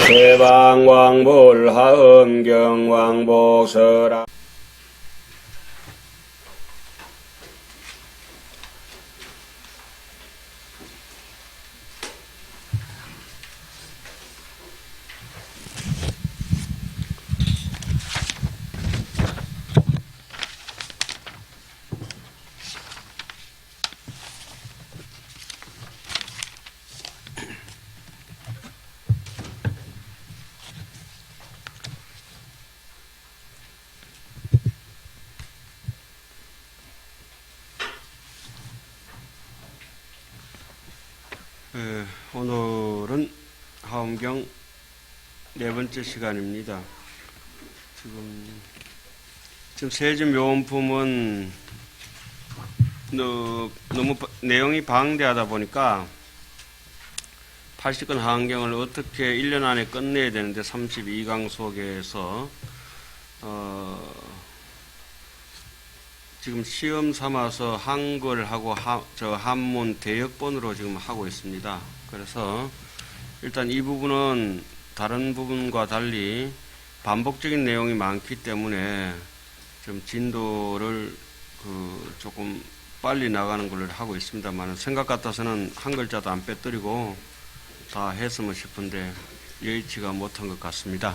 대방왕불 하엄경왕복서라. 오늘은 하엄경 네 번째 시간입니다. 지금 세주묘원품은 너무 내용이 방대하다 보니까 80권 하엄경을 어떻게 1년 안에 끝내야 되는데 32강 속에서 지금 시험 삼아서 한글하고 한문 대역본으로 지금 하고 있습니다. 그래서 일단 이 부분은 다른 부분과 달리 반복적인 내용이 많기 때문에 좀 진도를 조금 빨리 나가는 걸로 하고 있습니다만, 생각 같아서는 한 글자도 안 빼뜨리고 다 했으면 싶은데 여의치가 못한 것 같습니다.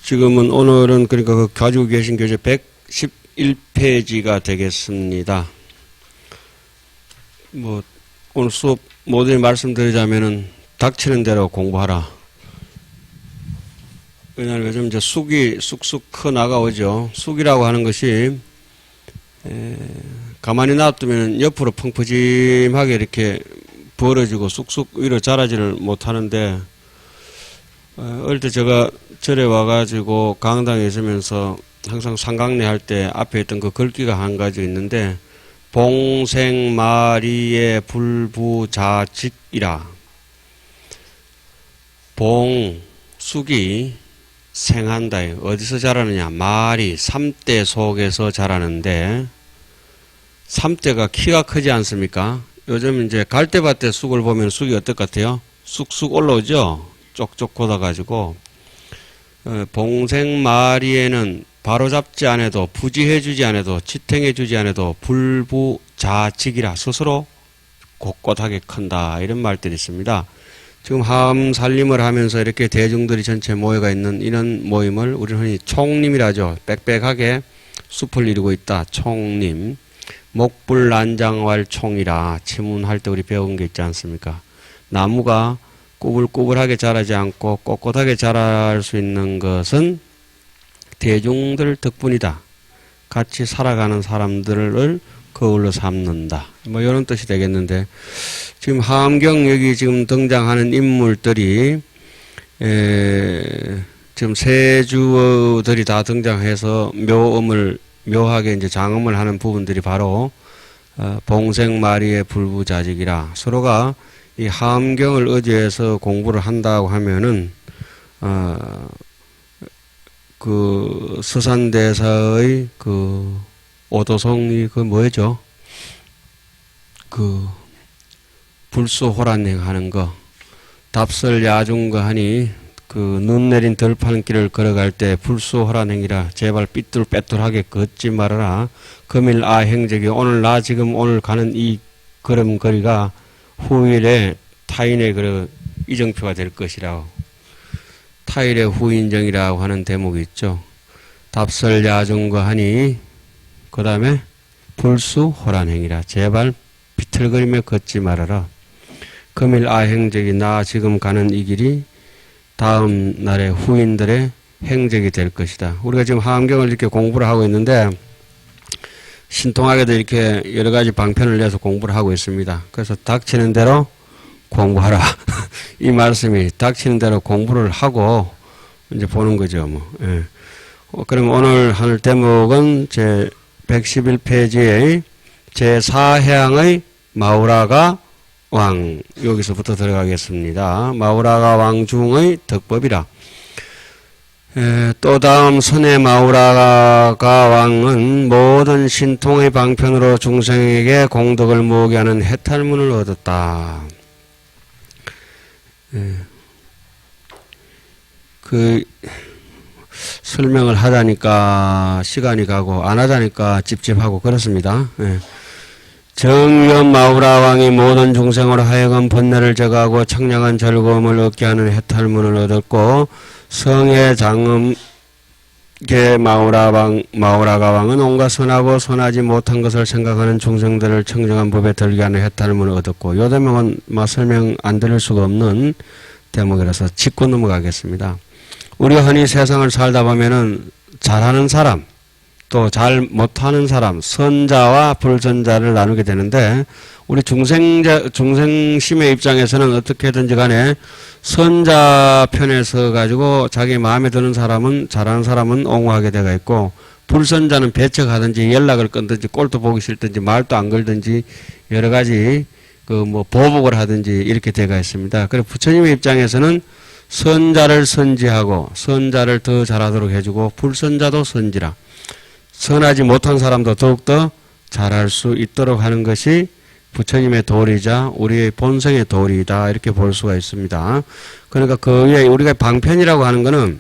지금은 오늘은 그러니까 가지고 계신 교재 111페이지가 되겠습니다. 오늘 수업 모두에 말씀드리자면은 닥치는 대로 공부하라. 왜냐하면 요즘 이제 쑥이 쑥쑥 커 나가오죠. 쑥이라고 하는 것이 가만히 놔두면 옆으로 펑퍼짐하게 이렇게 벌어지고 쑥쑥 위로 자라지를 못하는데, 어릴 때 제가 절에 와가지고 강당에 있으면서 항상 상강례 할 때 앞에 있던 그 글귀가 한 가지 있는데, 봉생마리의 불부자직이라. 봉, 쑥이 생한다. 어디서 자라느냐? 마리, 삼대 속에서 자라는데, 삼대가 키가 크지 않습니까? 요즘 이제 갈대밭에 쑥을 보면 쑥이 어떨 것 같아요? 쑥쑥 올라오죠? 쪽쪽 걷어가지고. 봉생마리에는 바로잡지 않아도, 부지해주지 않아도, 지탱해주지 않아도 불부자직이라. 스스로 곳곳하게 큰다. 이런 말들이 있습니다. 지금 하엄 살림을 하면서 이렇게 대중들이 전체 모여가 있는 이런 모임을 우리는 흔히 총림이라 하죠. 빽빽하게 숲을 이루고 있다. 총림. 목불난장왈 총이라. 치문할 때 우리 배운 게 있지 않습니까? 나무가 꾸불꾸불하게 자라지 않고 꼿꼿하게 자랄 수 있는 것은 대중들 덕분이다. 같이 살아가는 사람들을 거울로 삼는다. 이런 뜻이 되겠는데, 지금 하엄경 여기 지금 등장하는 인물들이 지금 세주어들이 다 등장해서 묘음을 묘하게 이제 장음을 하는 부분들이 바로 봉생마리의 불부자직이라. 서로가 이 하엄경을 의지해서 공부를 한다고 하면은 그 서산대사의 그 오도성이 그 뭐죠? 그 불수호란행 하는 거, 답설야중거 하니 그 눈 내린 들판길을 걸어갈 때 불수호란행이라. 제발 삐뚤빼뚤하게 걷지 말아라. 금일 아행적이 오늘 나 지금 오늘 가는 이 걸음거리가 후일에 타인의 그 이정표가 될 것이라고. 타일의 후인정이라고 하는 대목이 있죠. 답설야중거 하니 그 다음에 불수호란행이라. 제발 비틀거리며 걷지 말아라. 금일 아행적이 나 지금 가는 이 길이 다음 날의 후인들의 행적이 될 것이다. 우리가 지금 하엄경을 이렇게 공부를 하고 있는데 신통하게도 이렇게 여러 가지 방편을 내서 공부를 하고 있습니다. 그래서 닥치는 대로 공부하라. 이 말씀이 닥치는 대로 공부를 하고 이제 보는 거죠. 예. 그럼 오늘 할 대목은 제 111페이지의 제4해양의 마우라가 왕, 여기서부터 들어가겠습니다. 마우라가 왕 중의 덕법이라. 또 다음 선의 마우라가 왕은 모든 신통의 방편으로 중생에게 공덕을 모으게 하는 해탈문을 얻었다. 그 설명을 하다니까 시간이 가고 안 하다니까 찝찝하고 그렇습니다. 정위엄 마우라 왕이 모든 중생으로 하여금 번뇌를 제거하고 청량한 즐거움을 얻게 하는 해탈문을 얻었고, 성의 장엄계 마우라가 왕은 온갖 선하고 선하지 못한 것을 생각하는 중생들을 청정한 법에 들게 하는 해탈문을 얻었고, 요 대목은 설명 안 드릴 수가 없는 대목이라서 짚고 넘어가겠습니다. 우리가 흔히 세상을 살다 보면은 잘하는 사람, 또 잘 못하는 사람, 선자와 불선자를 나누게 되는데, 우리 중생심의 입장에서는 어떻게든지 간에 선자 편에 서 가지고 자기 마음에 드는 사람은, 잘하는 사람은 옹호하게 되어 있고, 불선자는 배척하든지 연락을 끊든지 꼴도 보기 싫든지 말도 안 걸든지 여러 가지 보복을 하든지 이렇게 되어 있습니다. 그래서 부처님의 입장에서는 선자를 선지하고 선자를 더 잘하도록 해주고 불선자도 선지라. 선하지 못한 사람도 더욱더 잘할 수 있도록 하는 것이 부처님의 도리이자 우리의 본성의 도리이다. 이렇게 볼 수가 있습니다. 그러니까 그 위에 우리가 방편이라고 하는 것은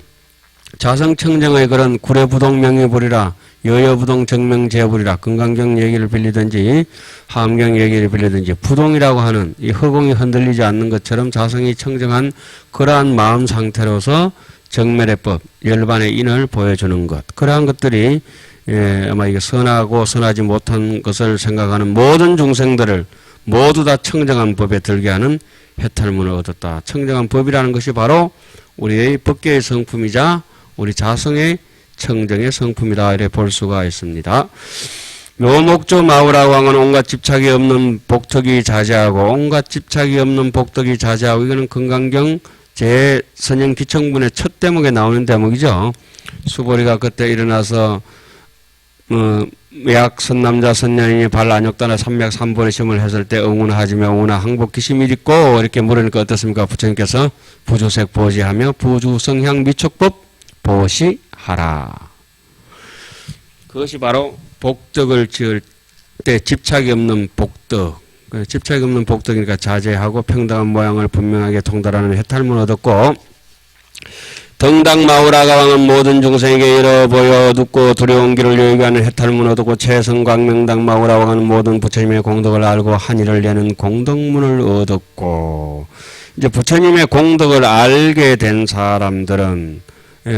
자성청정의 그런 구례부동 명의불이라 여여부동 정명제불이라 금강경 얘기를 빌리든지 함경 얘기를 빌리든지 부동이라고 하는 이 허공이 흔들리지 않는 것처럼 자성이 청정한 그러한 마음 상태로서 정멸의법, 열반의 인을 보여주는 것. 그러한 것들이 아마 이게 선하고 선하지 못한 것을 생각하는 모든 중생들을 모두 다 청정한 법에 들게 하는 해탈문을 얻었다. 청정한 법이라는 것이 바로 우리의 법계의 성품이자 우리 자성의 청정의 성품이다. 이렇게 볼 수가 있습니다. 묘목조 마우라 왕은 온갖 집착이 없는 복덕이 자제하고 온갖 집착이 없는 복덕이 자제하고 이거는 금강경 제선영 기청분의 첫 대목에 나오는 대목이죠. 수보리가 그때 일어나서 약 선남자 선녀인이 발 안욕단에 삼맥 삼본의 시험을 했을 때 응운하지며 응운하 항복기심이 있고 이렇게 물으니까 어떻습니까? 부처님께서 부주색 보시하며 부주성향 미촉법 보시하라. 그것이 바로 복덕을 지을 때 집착이 없는 복덕. 집착이 없는 복덕이니까 자제하고 평등한 모양을 분명하게 통달하는 해탈문을 얻었고, 등당 마우라가 왕은 모든 중생에게 이러 보여 듣고 두려운 길을 요구하는 해탈문을 얻었고, 최성광명당 마우라 왕은 모든 부처님의 공덕을 알고 한의를 내는 공덕문을 얻었고, 이제 부처님의 공덕을 알게 된 사람들은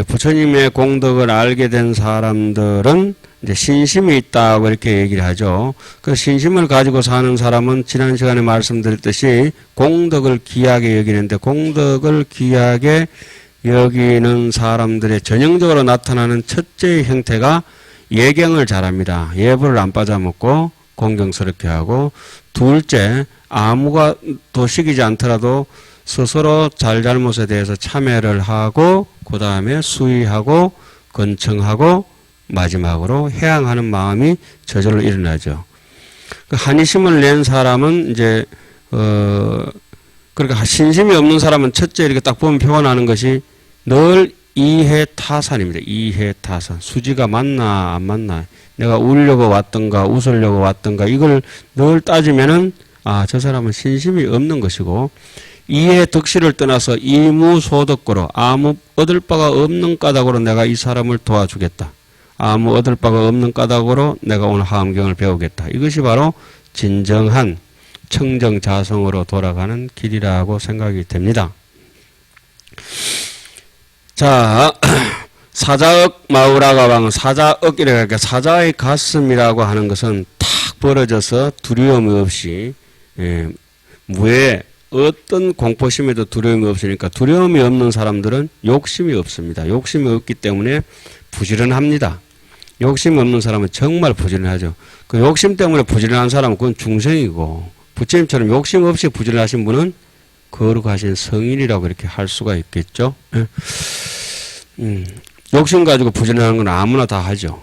부처님의 공덕을 알게 된 사람들은 이제 신심이 있다고 이렇게 얘기를 하죠. 그 신심을 가지고 사는 사람은 지난 시간에 말씀드렸듯이 공덕을 귀하게 여기는데, 공덕을 귀하게 여기는 사람들의 전형적으로 나타나는 첫째의 형태가 예경을 잘합니다. 예불을 안 빠져먹고 공경스럽게 하고, 둘째 아무가 도식이지 않더라도 스스로 잘잘못에 대해서 참회를 하고 그 다음에 수의하고 건청하고 마지막으로 해양하는 마음이 저절로 일어나죠. 그 한의심을 낸 사람은 이제 그러니까 신심이 없는 사람은 첫째 이렇게 딱 보면 표현하는 것이 늘 이해타산입니다. 이해타산. 수지가 맞나 안 맞나, 내가 울려고 왔던가 웃으려고 왔던가, 이걸 늘 따지면은 저 사람은 신심이 없는 것이고, 이해 덕실을 떠나서 이무소덕고로 아무 얻을 바가 없는 까닭으로 내가 이 사람을 도와주겠다. 아무 얻을 바가 없는 까닭으로 내가 오늘 하엄경을 배우겠다. 이것이 바로 진정한 청정자성으로 돌아가는 길이라고 생각이 됩니다. 자, 사자억 마우라가 왕은 사자억이라고 할까, 사자의 가슴이라고 하는 것은 탁 벌어져서 두려움이 없이 무에 어떤 공포심에도 두려움이 없으니까, 두려움이 없는 사람들은 욕심이 없습니다. 욕심이 없기 때문에 부지런합니다. 욕심이 없는 사람은 정말 부지런하죠. 그 욕심 때문에 부지런한 사람은 그건 중생이고, 부처님처럼 욕심 없이 부지런하신 분은 거룩하신 성인이라고 이렇게 할 수가 있겠죠. 욕심 가지고 부지런하는 건 아무나 다 하죠.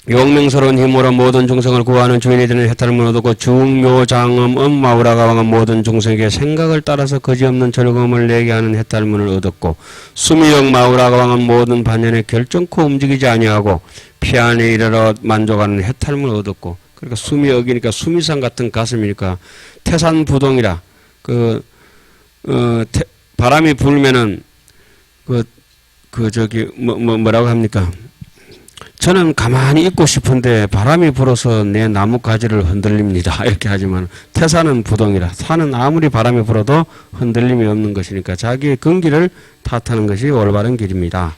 용맹스러운 힘으로 모든 중생을 구하는 주인이 되는 해탈문을 얻었고 중묘장엄 마우라가 왕은 모든 중생에게 생각을 따라서 거지없는 즐거움을 내게 하는 해탈문을 얻었고 수미역 마우라가 왕은 모든 반연에 결정코 움직이지 아니하고 피안에 이르러 만족하는 해탈문을 얻었고 그러니까 수미역이니까 수미산 같은 가슴이니까 태산부동이라 바람이 불면은 뭐라고 합니까? 저는 가만히 있고 싶은데 바람이 불어서 내 나무 가지를 흔들립니다. 이렇게 하지만 태산은 부동이라 산은 아무리 바람이 불어도 흔들림이 없는 것이니까 자기의 근기를 탓하는 것이 올바른 길입니다.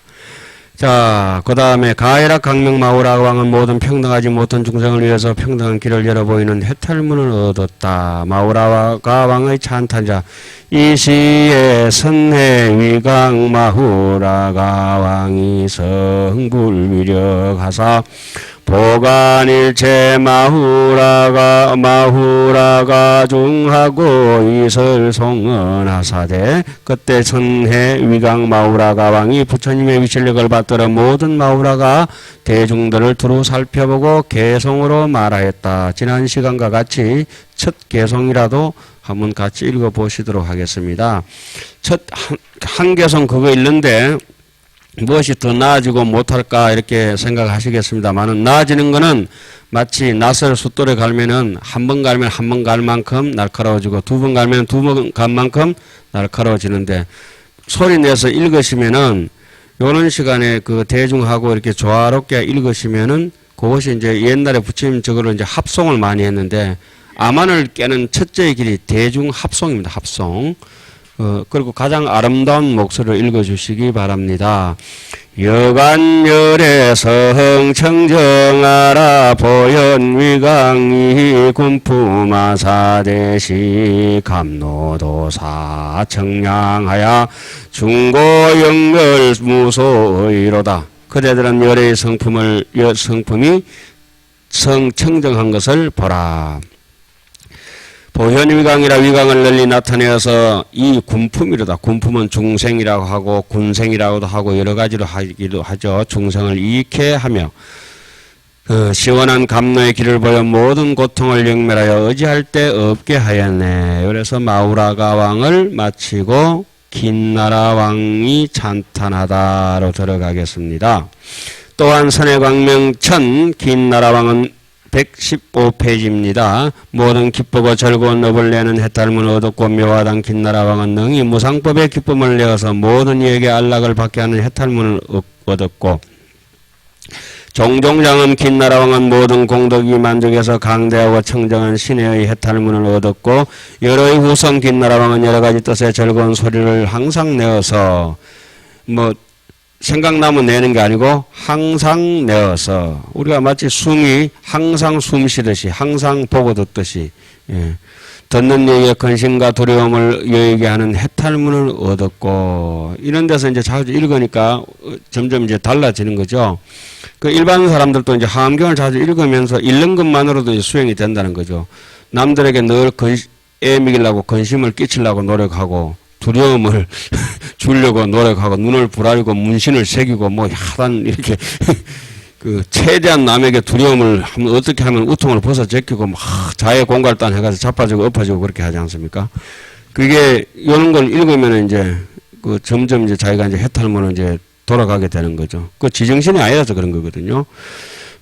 자, 그 다음에 가해락 강명 마우라 왕은 모든 평등하지 못한 중생을 위해서 평등한 길을 열어 보이는 해탈문을 얻었다. 마우라가 왕의 찬탄자 이 시에 선해 위강 마후라가 왕이 성불위력하사 보간일체 마후라가 중하고 이설 송언하사대 그때 선해 위강 마후라가 왕이 부처님의 위실력을 받들어 모든 마후라가 대중들을 두루 살펴보고 개성으로 말하였다. 지난 시간과 같이 첫 개성이라도 한번 같이 읽어보시도록 하겠습니다. 첫 한 개성 그거 읽는데 무엇이 더 나아지고 못할까 이렇게 생각하시겠습니다만은 나아지는 거는 마치 낯을 숫돌에 갈면은 한 번 갈면 한 번 갈 만큼 날카로워지고 두 번 갈면 두 번 갈 만큼 날카로워지는데 소리 내서 읽으시면은 요런 시간에 그 대중하고 이렇게 조화롭게 읽으시면은 그것이 이제 옛날에 부처님 저거를 이제 합송을 많이 했는데 암안을 깨는 첫째의 길이 대중 합송입니다. 합송. 그리고 가장 아름다운 목소리로 읽어주시기 바랍니다. 여간열의 성청정하라 보현위강이 군품아사대시 감노도사 청량하야 중고영멸 무소의로다. 그대들은 열의 성품이 성청정한 것을 보라. 보현위강이라 위강을 널리 나타내어서 이 군품이로다. 군품은 중생이라고 하고 군생이라고도 하고 여러 가지로 하기도 하죠. 중생을 이익해 하며 시원한 감노의 길을 보여 모든 고통을 영멸하여 의지할 데 없게 하였네. 그래서 마우라가 왕을 마치고 긴나라 왕이 찬탄하다로 들어가겠습니다. 또한 선해광명천 긴나라 왕은 115페이지입니다. 모든 기쁘고 즐거운 업을 내는 해탈문을 얻었고 묘하당 긴나라 왕은 능히 무상법의 기쁨을 내어서 모든 이에게 안락을 받게 하는 해탈문을 얻었고 종종장엄 긴나라 왕은 모든 공덕이 만족해서 강대하고 청정한 신의 해탈문을 얻었고 여러의 후손 긴나라 왕은 여러 가지 뜻의 즐거운 소리를 항상 내어서 생각나면 내는 게 아니고 항상 내어서 우리가 마치 숨이 항상 숨 쉬듯이 항상 보고 듣듯이 듣는 이에게 근심과 두려움을 여에게 하는 해탈문을 얻었고 이런 데서 이제 자주 읽으니까 점점 이제 달라지는 거죠. 그 일반 사람들도 이제 하암경을 자주 읽으면서 읽는 것만으로도 이제 수행이 된다는 거죠. 남들에게 늘 애미기려고 근심을 끼치려고 노력하고 두려움을 주려고 노력하고 눈을 부라리고 문신을 새기고 하단 이렇게 최대한 남에게 두려움을 하면 어떻게 하면 우통을 벗어 제끼고 자해 공갈단 해가지고 자빠지고 엎어지고 그렇게 하지 않습니까? 그게 이런 걸 읽으면 이제 점점 이제 자기가 이제 해탈문을 이제 돌아가게 되는 거죠. 지정신이 아니라서 그런 거거든요.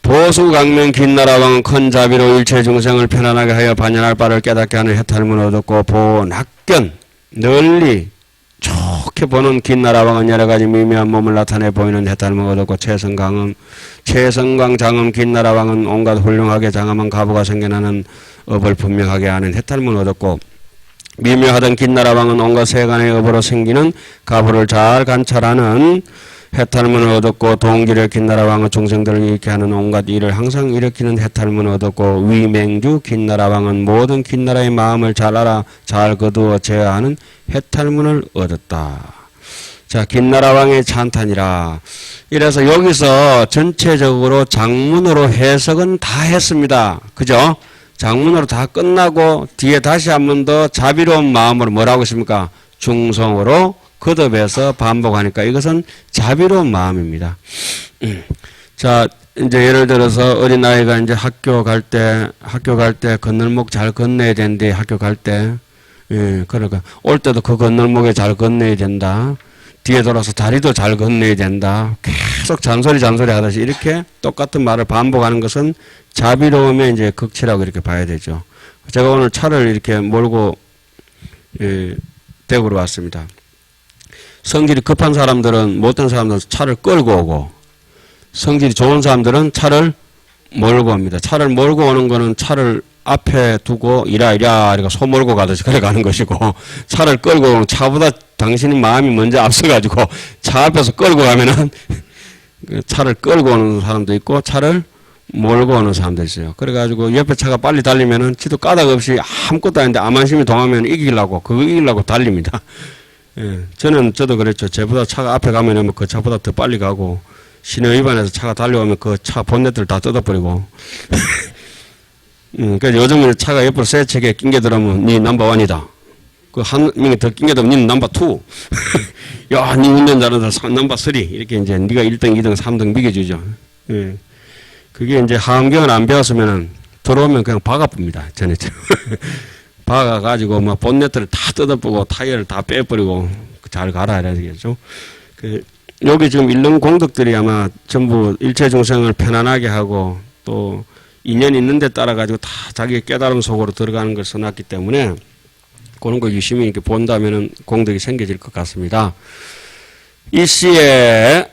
보수강명 긴나라 왕은 큰 자비로 일체 중생을 편안하게 하여 반연할 바를 깨닫게 하는 해탈문을 얻었고 보낙견 널리 좋게 보는 긴나라 왕은 여러 가지 미묘한 몸을 나타내 보이는 해탈문을 얻었고 최성광 장엄 긴나라 왕은 온갖 훌륭하게 장엄한 가부가 생겨나는 업을 분명하게 하는 해탈문을 얻었고 미묘하던 긴나라 왕은 온갖 세간의 업으로 생기는 가부를 잘 관찰하는 해탈문을 얻었고 동기를 긴나라 왕은 중생들을 이익게 하는 온갖 일을 항상 일으키는 해탈문을 얻었고 위맹주 긴나라 왕은 모든 긴나라의 마음을 잘 알아 잘 거두어 제어하는 해탈문을 얻었다. 자, 긴나라 왕의 찬탄이라. 이래서 여기서 전체적으로 장문으로 해석은 다 했습니다. 그죠? 장문으로 다 끝나고 뒤에 다시 한 번 더 자비로운 마음으로 뭐라고 했습니까? 중성으로 거듭해서 반복하니까 이것은 자비로운 마음입니다. 자, 이제 예를 들어서 어린아이가 이제 학교 갈 때 건널목 잘 건너야 되는데 학교 갈 때, 예, 그러니까 올 때도 그 건널목에 잘 건너야 된다. 뒤에 돌아서 다리도 잘 건너야 된다. 계속 잔소리 하듯이 이렇게 똑같은 말을 반복하는 것은 자비로움의 이제 극치라고 이렇게 봐야 되죠. 제가 오늘 차를 이렇게 몰고, 예, 대구로 왔습니다. 성질이 급한 사람들은, 못된 사람들은 차를 끌고 오고, 성질이 좋은 사람들은 차를 몰고 옵니다. 차를 몰고 오는 거는 차를 앞에 두고 이리 소 몰고 가듯이 그래 가는 것이고, 차를 끌고 오는 차보다 당신이 마음이 먼저 앞서가지고 차 앞에서 끌고 가면은 차를 끌고 오는 사람도 있고 차를 몰고 오는 사람도 있어요. 그래가지고 옆에 차가 빨리 달리면은 지도 까닭 없이 아무것도 아닌데 암만심이 동하면 그거 이기려고 달립니다. 예, 저도 그랬죠. 저보다 차가 앞에 가면은 그 차보다 더 빨리 가고, 신호 위반해서 차가 달려오면 그 차 본넷을 다 뜯어버리고. 그래서 요즘은 차가 옆으로 새 책에 낑겨 들어오면 니 넘버원이다. 그 한 명이 더 낑겨 들어오면 니는 넘버2. 야, 니 운전 잘한다. 넘버3. 이렇게 이제 니가 1등, 2등, 3등 매겨주죠. 예. 그게 이제 하안경을 안 배웠으면은 들어오면 그냥 박아봅니다. 전에처럼. 박아가지고 막 본넷을 다 뜯어보고 타이어를 다 빼버리고 잘 가라 이래야 되겠죠. 여기 지금 잃는 공덕들이 아마 전부 일체 중생을 편안하게 하고 또 인연이 있는 데 따라 가지고 다 자기의 깨달음 속으로 들어가는 걸 써놨기 때문에 그런 걸 유심히 이렇게 본다면은 공덕이 생겨질 것 같습니다. 이 시에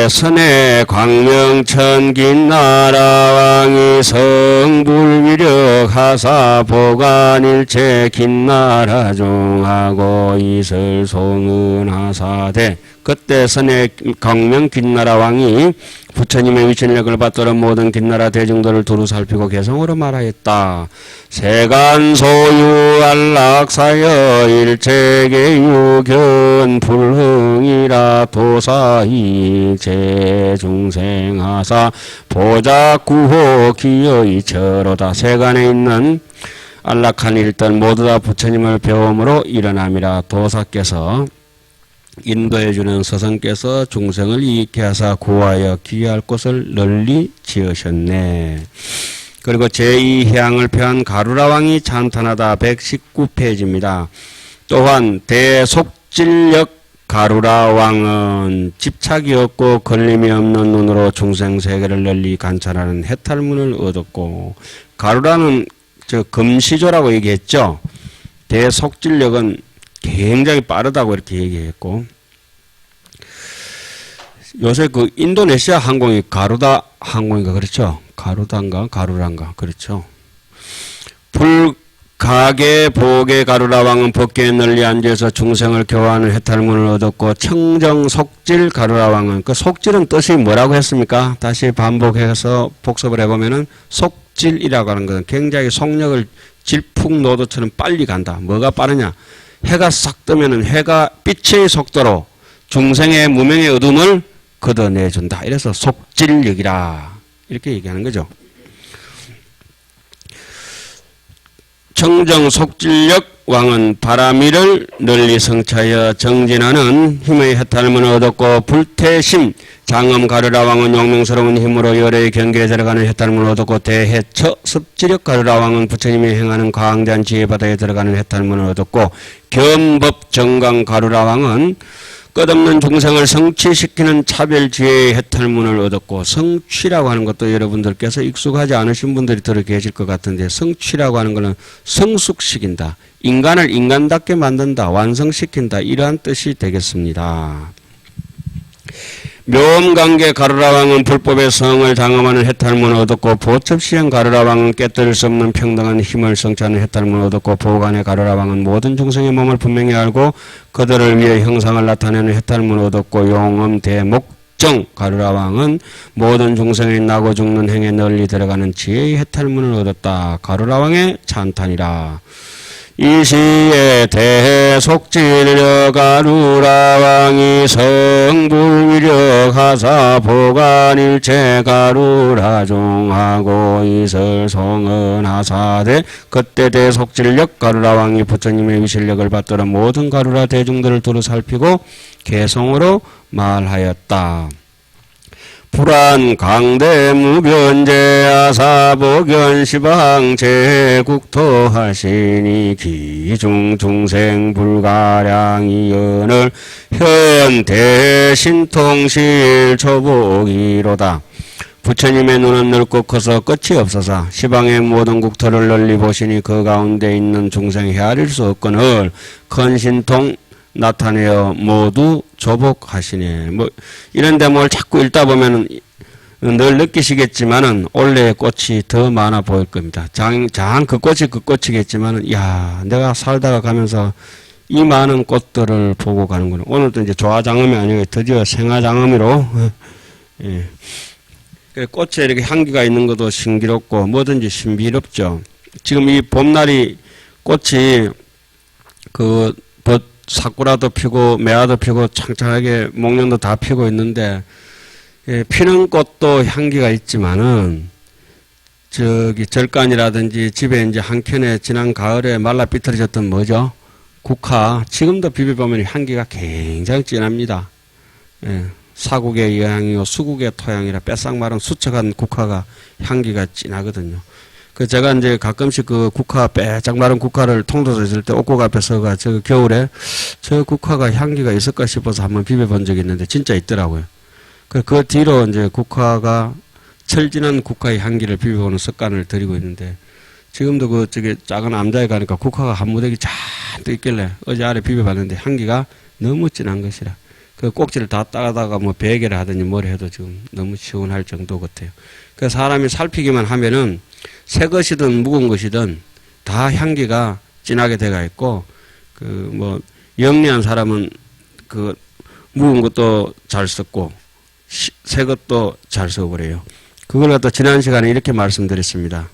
선해 광명천 긴나라왕이 성불위력 하사 보관일체 긴나라 중하고 이슬 송은하사대. 그때 선해 광명 긴나라왕이 부처님의 위천력을 받들어 모든 긴나라 대중들을 두루 살피고 개성으로 말하였다. 세간 소유 안락사여 일체계 유견 불흥이라 도사이 제중생하사 보자구호 기여이 저로다. 세간에 있는 안락한 일들 모두 다 부처님을 배움으로 일어남이라. 도사께서 인도해주는 서성께서 중생을 이익케 하사 구하여 기여할 곳을 널리 지으셨네. 그리고 제2해양을 표한 가루라왕이 찬탄하다. 119페이지입니다. 또한 대속질력 가루라왕은 집착이 없고 걸림이 없는 눈으로 중생세계를 널리 관찰하는 해탈문을 얻었고, 가루라는 금시조라고 얘기했죠. 대속질력은 굉장히 빠르다고 이렇게 얘기했고, 요새 그 인도네시아 항공이 가루다 항공인가 그렇죠? 가루란가 그렇죠. 불가계 보계 가루라왕은 법계에 널리 앉아서 중생을 교화하는 해탈문을 얻었고, 청정속질 가루라왕은 그 속질은 뜻이 뭐라고 했습니까? 다시 반복해서 복습을 해보면은 속질이라고 하는 것은 굉장히 속력을 질풍노도처럼 빨리 간다. 뭐가 빠르냐? 해가 싹 뜨면은 해가 빛의 속도로 중생의 무명의 어둠을 걷어내준다. 이래서 속질력이라 이렇게 얘기하는 거죠. 청정 속질력 왕은 바람이를 널리 성차여 정진하는 힘의 해탈문을 얻었고, 불태심 장엄 가르라 왕은 용맹스러운 힘으로 열의 경계에 들어가는 해탈문을 얻었고, 대해처 습지력 가르라 왕은 부처님이 행하는 광대한 지혜바다에 들어가는 해탈문을 얻었고, 겸법 정강 가르라 왕은 끝없는 중생을 성취시키는 차별지혜의 해탈문을 얻었고, 성취라고 하는 것도 여러분들께서 익숙하지 않으신 분들이 들어 계실 것 같은데, 성취라고 하는 것은 성숙시킨다. 인간을 인간답게 만든다. 완성시킨다. 이러한 뜻이 되겠습니다. 묘음관계 가루라왕은 불법의 성을 장엄하는 해탈문을 얻었고, 보첩시행 가루라왕은 깨뜨릴 수 없는 평등한 힘을 성취하는 해탈문을 얻었고, 보관의 가루라왕은 모든 중생의 몸을 분명히 알고 그들을 위해 형상을 나타내는 해탈문을 얻었고, 용음 대목정 가루라왕은 모든 중생의 나고 죽는 행에 널리 들어가는 지혜의 해탈문을 얻었다. 가루라왕의 찬탄이라. 이 시에 대속질력 가루라왕이 성불위력 하사 보관일체 가루라 중하고 이설 송은하사대. 그때 대속질력 가루라왕이 부처님의 위실력을 받들어 모든 가루라 대중들을 두루 살피고 개성으로 말하였다. 불안 강대무변제 아사복연 시방 제국토하시니 기중 중생 불가량이 연을 현대신통실 초복이로다. 부처님의 눈은 넓고 커서 끝이 없어서 시방의 모든 국토를 널리 보시니 그 가운데 있는 중생 헤아릴 수 없거늘 큰 신통 나타내어 모두 조복하시네. 뭐 이런데 뭘 자꾸 읽다 보면은 늘 느끼시겠지만은 올해의 꽃이 더 많아 보일 겁니다. 그 꽃이겠지만은 야 내가 살다가 가면서 이 많은 꽃들을 보고 가는구나. 오늘도 이제 조화장엄이 아니고 드디어 생화장엄이로 예. 꽃에 이렇게 향기가 있는 것도 신기롭고 뭐든지 신비롭죠. 지금 이 봄날이 꽃이 사쿠라도 피고 매화도 피고 창창하게 목련도 다 피고 있는데 피는 꽃도 향기가 있지만은 저기 절간이라든지 집에 이제 한켠에 지난 가을에 말라 삐뚤어졌던 뭐죠? 국화 지금도 비벼보면 향기가 굉장히 진합니다. 예, 사국의 여향이요 수국의 토향이라 뺏싹 마른 수척한 국화가 향기가 진하거든요. 제가 이제 가끔씩 그 국화, 빼짝 마른 국화를 통도서 있을 때 옥곡 앞에서가 저 겨울에 저 국화가 향기가 있을까 싶어서 한번 비벼본 적이 있는데 진짜 있더라고요. 그 뒤로 이제 국화가 철진한 국화의 향기를 비벼보는 습관을 들이고 있는데 지금도 저기 작은 암자에 가니까 국화가 한 무더기 잔뜩 있길래 어제 아래 비벼봤는데 향기가 너무 진한 것이라 그 꼭지를 다 따다가 뭐 베개를 하더니 뭘 해도 지금 너무 시원할 정도 같아요. 사람이 살피기만 하면은 새 것이든 묵은 것이든 다 향기가 진하게 돼가 있고 뭐 영리한 사람은 묵은 것도 잘 썼고 새 것도 잘 써버려요. 그걸 갖다 지난 시간에 이렇게 말씀드렸습니다.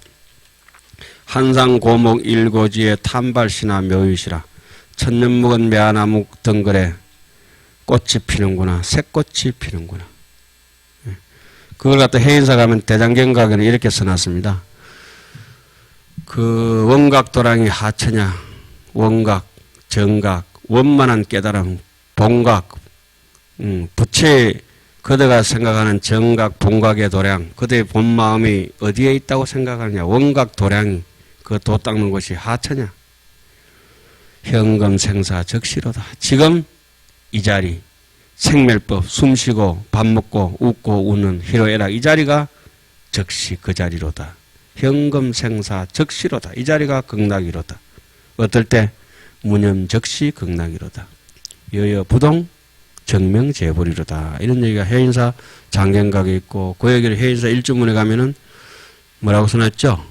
한상 고목 일고지에 탐발시나 묘유시라 천년 묵은 매화나무 덩굴에 꽃이 피는구나 새꽃이 피는구나. 그걸 갖다 해인사 가면 대장경각에는 이렇게 써놨습니다. 원각 도량이 하처냐 원각 정각 원만한 깨달음 본각 부처의 그대가 생각하는 정각 본각의 도량 그대의 본 마음이 어디에 있다고 생각하느냐 원각 도량이 그 도 닦는 곳이 하처냐 현금 생사 적시로다. 지금 이 자리 생멸법 숨쉬고 밥 먹고 웃고 웃는 희로애락 이 자리가 적시 그 자리로다. 현금 생사 적시로다. 이 자리가 극락이로다. 어떨 때 무념 적시 극락이로다. 여여 부동 정명재불이로다. 이런 얘기가 해인사 장경각에 있고 그 얘기를 해인사 일주문에 가면은 뭐라고 써놨죠?